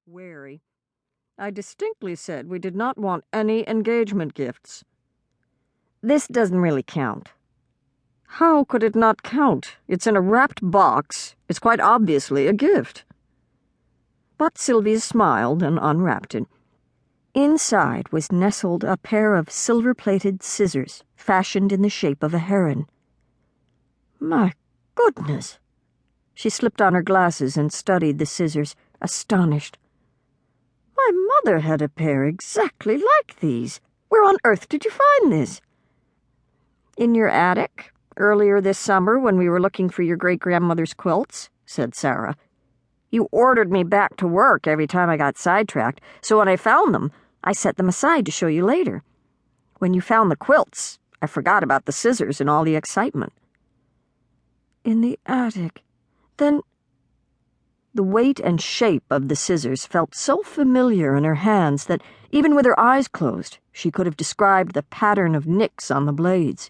wary. "I distinctly said we did not want any engagement gifts." "This doesn't really count." "How could it not count? It's in a wrapped box. It's quite obviously a gift." But Sylvia smiled and unwrapped it. Inside was nestled a pair of silver-plated scissors fashioned in the shape of a heron. "My goodness!" She slipped on her glasses and studied the scissors, astonished. "My mother had a pair exactly like these. Where on earth did you find this?" "In your attic, earlier this summer when we were looking for your great-grandmother's quilts," said Sarah. "You ordered me back to work every time I got sidetracked, so when I found them, I set them aside to show you later. When you found the quilts, I forgot about the scissors in all the excitement." "In the attic? Then—" The weight and shape of the scissors felt so familiar in her hands that, even with her eyes closed, she could have described the pattern of nicks on the blades.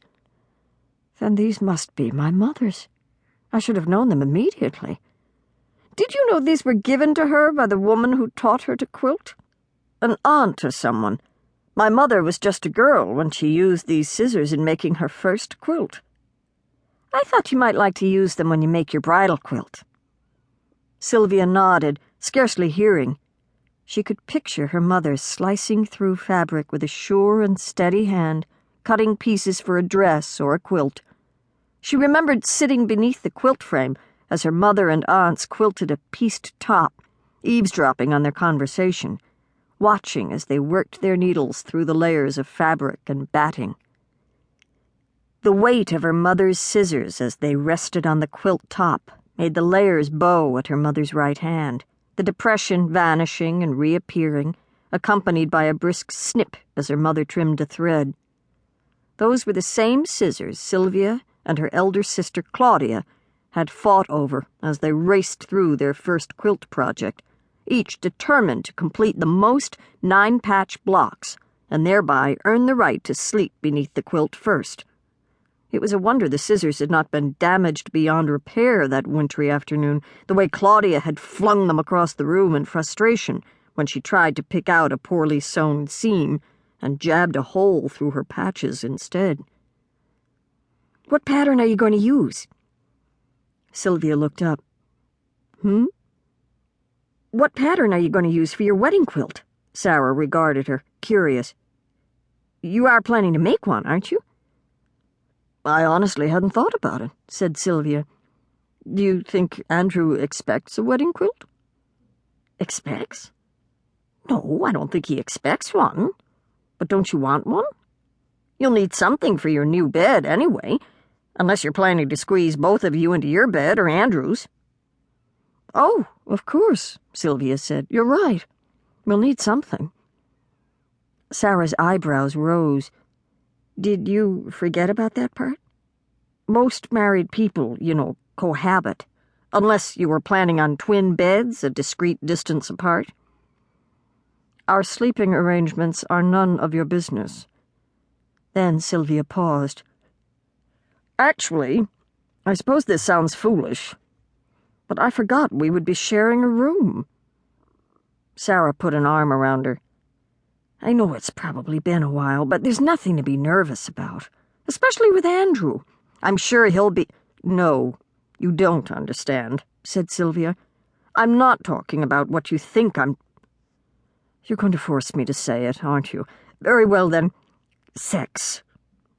"Then these must be my mother's. I should have known them immediately. Did you know these were given to her by the woman who taught her to quilt? An aunt or someone. My mother was just a girl when she used these scissors in making her first quilt. I thought you might like to use them when you make your bridal quilt." Sylvia nodded, scarcely hearing. She could picture her mother slicing through fabric with a sure and steady hand, cutting pieces for a dress or a quilt. She remembered sitting beneath the quilt frame as her mother and aunts quilted a pieced top, eavesdropping on their conversation, watching as they worked their needles through the layers of fabric and batting. The weight of her mother's scissors as they rested on the quilt top made the layers bow at her mother's right hand, the depression vanishing and reappearing, accompanied by a brisk snip as her mother trimmed a thread. Those were the same scissors Sylvia and her elder sister Claudia had fought over as they raced through their first quilt project, each determined to complete the most 9-patch blocks and thereby earn the right to sleep beneath the quilt first. It was a wonder the scissors had not been damaged beyond repair that wintry afternoon, the way Claudia had flung them across the room in frustration when she tried to pick out a poorly sewn seam and jabbed a hole through her patches instead. "What pattern are you going to use?" Sylvia looked up. "What pattern are you going to use for your wedding quilt?" Sarah regarded her, curious. "You are planning to make one, aren't you?" "I honestly hadn't thought about it," said Sylvia. "Do you think Andrew expects a wedding quilt?" "Expects? No, I don't think he expects one. But don't you want one? You'll need something for your new bed anyway, unless you're planning to squeeze both of you into your bed or Andrew's." "Oh, of course," Sylvia said. "You're right. We'll need something." Sarah's eyebrows rose. "Did you forget about that part? Most married people, cohabit, unless you were planning on twin beds a discreet distance apart." "Our sleeping arrangements are none of your business." Then Sylvia paused. "Actually, I suppose this sounds foolish, but I forgot we would be sharing a room." Sarah put an arm around her. "I know it's probably been a while, but there's nothing to be nervous about, especially with Andrew. I'm sure he'll be—" "No, you don't understand," said Sylvia. "I'm not talking about what you think I'm—" "You're going to force me to say it, aren't you? Very well, then. Sex.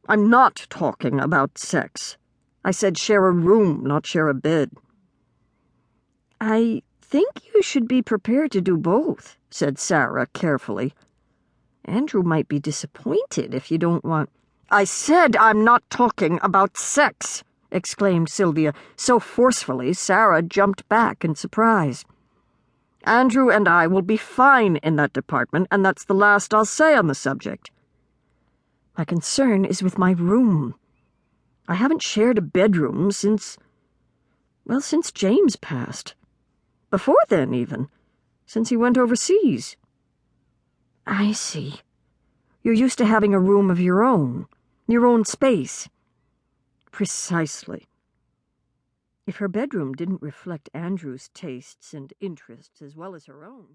I'm not talking about sex. I said share a room, not share a bed." "I think you should be prepared to do both," said Sarah carefully. "Andrew might be disappointed if you don't want—" "I said I'm not talking about sex!" exclaimed Sylvia, so forcefully Sarah jumped back in surprise. "Andrew and I will be fine in that department, and that's the last I'll say on the subject. My concern is with my room. I haven't shared a bedroom since James passed. Before then, even. Since he went overseas." "I see. You're used to having a room of your own space." "Precisely." If her bedroom didn't reflect Andrew's tastes and interests as well as her own,